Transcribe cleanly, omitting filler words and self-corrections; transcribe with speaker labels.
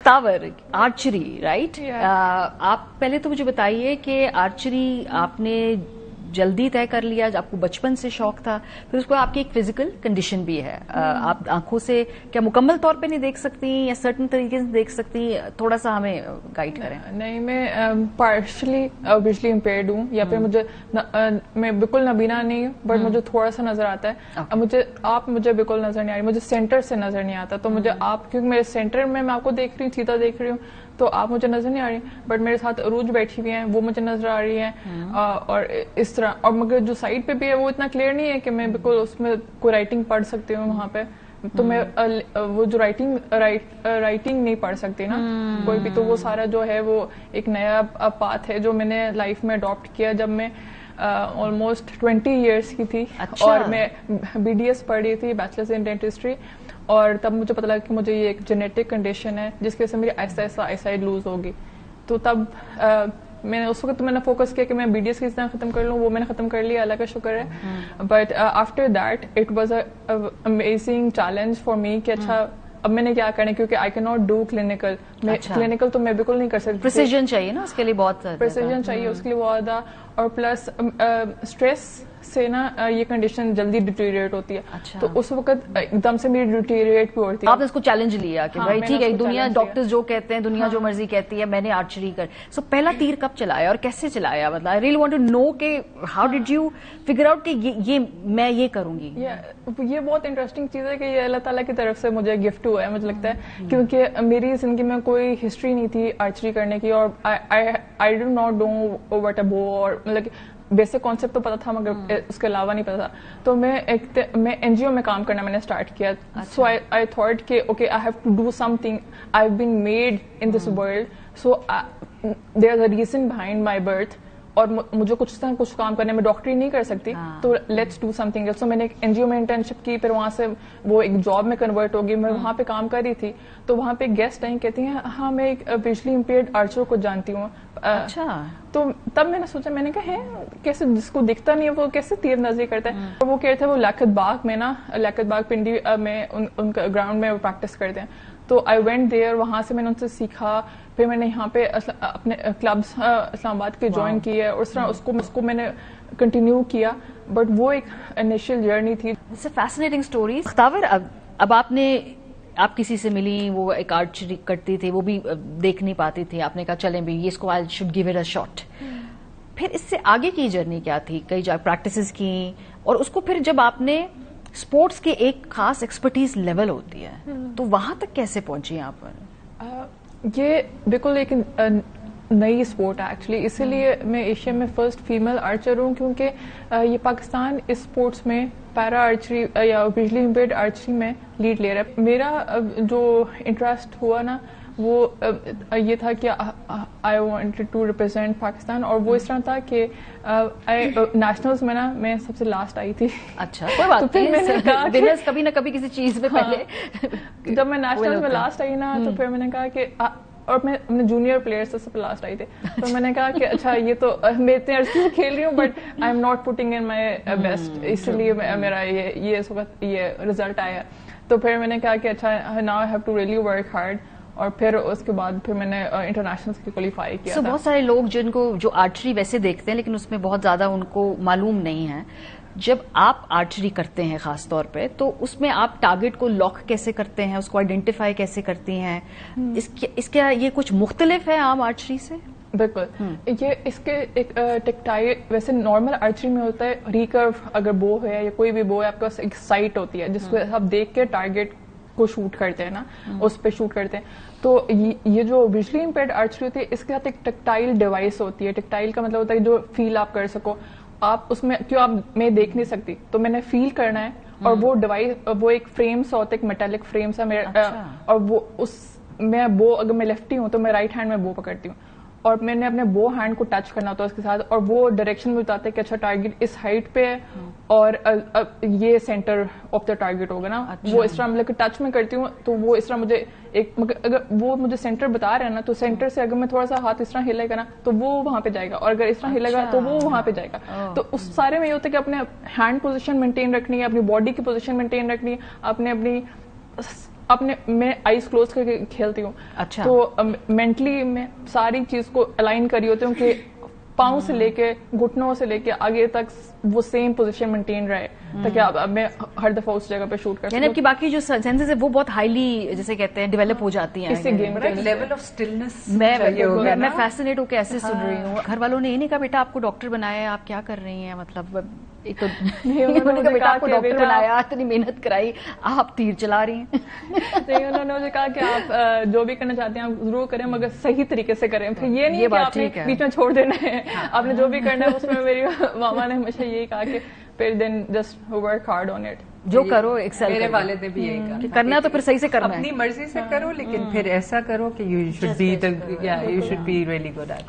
Speaker 1: मुख्तावर, archery, right? आप पहले तो मुझे बताइए कि आर्चरी आपने जल्दी तय कर लिया, आपको बचपन से शौक था, फिर उसको आपकी एक फिजिकल कंडीशन भी है, आप आंखों से क्या मुकम्मल तौर पे नहीं देख सकती या सर्टन तरीके से देख सकती? थोड़ा सा हमें गाइड करें।
Speaker 2: नहीं, मैं पार्शली विजुअली इम्पेयर्ड हूँ, या फिर मैं बिल्कुल नबीना नहीं हूँ, बट मुझे थोड़ा सा नजर आता है। मुझे बिल्कुल नजर नहीं आ रही, मुझे सेंटर से नजर नहीं आता, तो मुझे आप, क्योंकि मेरे सेंटर में मैं आपको देख रही हूँ, सीधा देख रही हूँ, तो आप मुझे नजर नहीं आ रही, बट मेरे साथ अरूज बैठी हुई हैं, वो मुझे नजर आ रही हैं, और इस तरह। और मगर जो साइड पे भी है वो इतना क्लियर नहीं है कि मैं बिल्कुल उसमें कोई राइटिंग पढ़ सकती हूँ वहां पे, तो मैं वो जो राइटिंग नहीं पढ़ सकती ना कोई भी, तो वो सारा जो है वो एक नया पाथ है जो मैंने लाइफ में अडॉप्ट किया जब मैं ऑलमोस्ट 20 ईयर्स की थी।
Speaker 1: अच्छा।
Speaker 2: और मैं BDS पढ़ रही थी, बैचलर्स इन डेंटिस्ट्री, और तब मुझे पता लगा कि मुझे ये एक जेनेटिक कंडीशन है जिसकी वजह से मेरी ऐसा आईसाइट लूज होगी। तो तब मैंने उस वक्त मैंने फोकस किया कि मैं BDS की तरह खत्म कर लूँ, वो मैंने खत्म कर लिया, अल्लाह का शुक्र है। But after that it was amazing challenge for me कि अच्छा अब मैंने क्या करना है, क्योंकि I can not do clinical. Clinical तो मैं बिल्कुल नहीं कर सकती,
Speaker 1: प्रिसीजन चाहिए ना उसके लिए, बहुत
Speaker 2: प्रिसीजन चाहिए उसके लिए बहुत ज्यादा, और प्लस स्ट्रेस से ना ये कंडीशन जल्दी डिटेरिएट होती है।
Speaker 1: अच्छा।
Speaker 2: तो उस वक्त एकदम से मेरी डिटेरिएट भी होती है।
Speaker 1: आपने इसको चैलेंज लिया कि भाई ठीक है, दुनिया डॉक्टर्स जो कहते हैं, दुनिया जो मर्जी कहती है, मैंने आर्चरी कर। सो पहला तीर कब चलाया और कैसे चलाया? मतलब I really want to know कि how did you figure out कि ये मैं ये करूंगी।
Speaker 2: ये बहुत इंटरेस्टिंग चीज है कि ये अल्लाह ताला की तरफ से मुझे गिफ्ट हुआ है, मुझे लगता है, क्योंकि मेरी जिंदगी में कोई हिस्ट्री नहीं थी आर्चरी करने की, और I do not know what a बो, और मतलब बेसिक कॉन्सेप्ट तो पता था मगर उसके अलावा नहीं पता था। तो मैं NGO में काम करना मैंने स्टार्ट किया। सो आई थॉट कि okay I have to do something, I have been made in this world, so there is a reason behind my birth, और मुझे कुछ काम करने में, डॉक्टरी नहीं कर सकती, तो लेट्स डू समथिंग एल्स। तो मैंने एक NGO में इंटर्नशिप की, फिर वहां से वो एक जॉब में कन्वर्ट हो गई। मैं वहां पे काम कर रही थी, तो वहां पे गेस्ट आई, कहती हैं हाँ मैं एक विजुअली इम्पेयर्ड आर्चर को जानती हूँ।
Speaker 1: अच्छा।
Speaker 2: तो तब मैंने सोचा, मैंने कहा है कैसे, जिसको दिखता नहीं है वो कैसे तीर नजरी करता है। तो वो कह रहे थे वो लियाकत बाग में ना, लियाकत बाग पिंडी में उनका ग्राउंड में वो प्रैक्टिस करते हैं। तो आई वेंट देयर, वहां से मैंने उनसे सीखा, फिर मैंने यहाँ पे अपने क्लब्स इस्लामाबाद के ज्वाइन किए, और उस तरह उसको मैंने कंटिन्यू किया। बट वो एक इनिशियल जर्नी थी।
Speaker 1: It's a fascinating story. Mukhtawar, अब आप किसी से मिली, वो एक आर्चरी करती थी, वो भी देख नहीं पाती थी, आपने कहा चलें भी ये इसको I should give it a shot. फिर इससे आगे की जर्नी क्या थी? कई जगह प्रैक्टिसेस की, और उसको फिर जब आपने स्पोर्ट्स के एक खास एक्सपर्टीज लेवल होती है, तो वहां तक कैसे पहुंची यहाँ पर?
Speaker 2: ये बिल्कुल एक नई स्पोर्ट है एक्चुअली, इसीलिए मैं एशिया में फर्स्ट फीमेल आर्चर हूँ, क्योंकि ये पाकिस्तान इस स्पोर्ट्स में पैरा आर्चरी या विजुअली इम्पेयर्ड आर्चरी में लीड ले रहा है। मेरा जो इंटरेस्ट हुआ ना, वो ये था कि I wanted to represent Pakistan, और वो इस तरह था कि नेशनल्स में ना मैं सबसे लास्ट आई थी।
Speaker 1: अच्छा, कोई बात
Speaker 2: तो
Speaker 1: नहीं, विनर्स कभी ना कभी किसी चीज में पहले।
Speaker 2: जब मैं नेशनल्स में लास्ट आई ना, तो फिर मैंने कहा कि और मैं अपने जूनियर प्लेयर्स से सबसे लास्ट आई थे, तो मैंने कहा कि अच्छा ये तो मैं इतने अर्से से खेल रही हूँ, but I am not putting in my best, इसलिए मेरा ये इस वक्त ये रिजल्ट आया। तो फिर मैंने कहा कि अच्छा now I have to really work hard, और फिर उसके बाद फिर मैंने इंटरनेशनल्स के क्वालिफाई किया।
Speaker 1: बहुत सारे लोग जिनको जो आर्चरी वैसे देखते हैं, लेकिन उसमें बहुत ज्यादा उनको मालूम नहीं है, जब आप आर्चरी करते हैं खास तौर पे, तो उसमें आप टारगेट को लॉक कैसे करते हैं, उसको आइडेंटिफाई कैसे करती हैं? इसके ये कुछ मुख्तलिफ है आम आर्चरी से?
Speaker 2: बिल्कुल, ये इसके एक टेक्टाइल, वैसे नॉर्मल आर्चरी में होता है रिकर्व, अगर बो है या कोई भी बो है, आपके पास एक साइट होती है जिसको आप देख के टारगेट को शूट करते हैं ना, उस पे शूट करते हैं। तो ये जो विजुअली इम्पेयर्ड आर्चरी होती है, इसके साथ एक टेक्टाइल डिवाइस होती है। टेक्टाइल का मतलब होता है जो फील आप कर सको, आप उसमें क्यों आप मैं देख नहीं सकती, तो मैंने फील करना है, और वो डिवाइस, वो एक फ्रेम सा होता है, एक मेटालिक फ्रेम सा मेरा। अच्छा। और वो मैं बो, अगर मैं लेफ्टी हूँ तो मैं राइट हैंड में बो पकड़ती हूँ, और मैंने अपने बो हैंड को टच करना होता है उसके साथ, और वो डायरेक्शन में बताते हैं कि अच्छा टारगेट इस हाइट पे है, और ये सेंटर ऑफ द टारगेट होगा ना। अच्छा। वो इस तरह मतलब टच में करती हूँ, तो वो इस तरह मुझे एक, अगर वो मुझे सेंटर बता रहे हैं ना, तो सेंटर से अगर मैं थोड़ा सा हाथ इस तरह हिलेगा ना, तो वो वहां पे जाएगा, और अगर इस तरह हिलेगा तो वो वहां पे जाएगा। तो उस सारे में ये होता है कि अपने हैंड पोजिशन मेंटेन रखनी है, अपनी बॉडी की पोजिशन मेंटेन रखनी है, अपनी अपने मैं आईज क्लोज करके खेलती हूँ।
Speaker 1: अच्छा।
Speaker 2: तो मेंटली मैं सारी चीज को अलाइन करी होती हूँ कि पाँव से लेके घुटनों से लेके आगे तक वो सेम पोजीशन मेंटेन रहे, ताकि अब मैं हर दफा उस जगह पे शूट कर
Speaker 1: यानी आपकी बाकी जो सेंसेस है वो बहुत हाईली, जैसे कहते हैं, डेवलप हो जाती हैं
Speaker 2: इससे गेम
Speaker 3: एक लेवल ऑफ स्टिलनेस
Speaker 1: मैं फैसिनेट होकर ऐसे सुन रही हूँ। घर वालों ने ये नहीं कहा बेटा आपको डॉक्टर बनाया है, आप क्या कर रही हैं, मतलब एक तो उन्होंने कहा बेटा आपको डॉक्टर बनाया, इतनी मेहनत कराई, आप तीर चला रही हैं।
Speaker 2: नहीं, उन्होंने मुझे कहा कि आप जो भी करना चाहते हैं आप जरूर करें, मगर सही तरीके से करें। फिर ये नहीं कि आपने बीच में छोड़ देना है, आपने जो भी करना है उसमें मेरी मामा ने हमेशा यही कहा कि फिर then just work hard on it,
Speaker 1: जो करो एक्सेल।
Speaker 3: मेरे वालिद ने भी यही कहा,
Speaker 1: करना तो फिर सही से करना है,
Speaker 3: अपनी मर्जी से करो, लेकिन फिर ऐसा करो कि you should be really good at.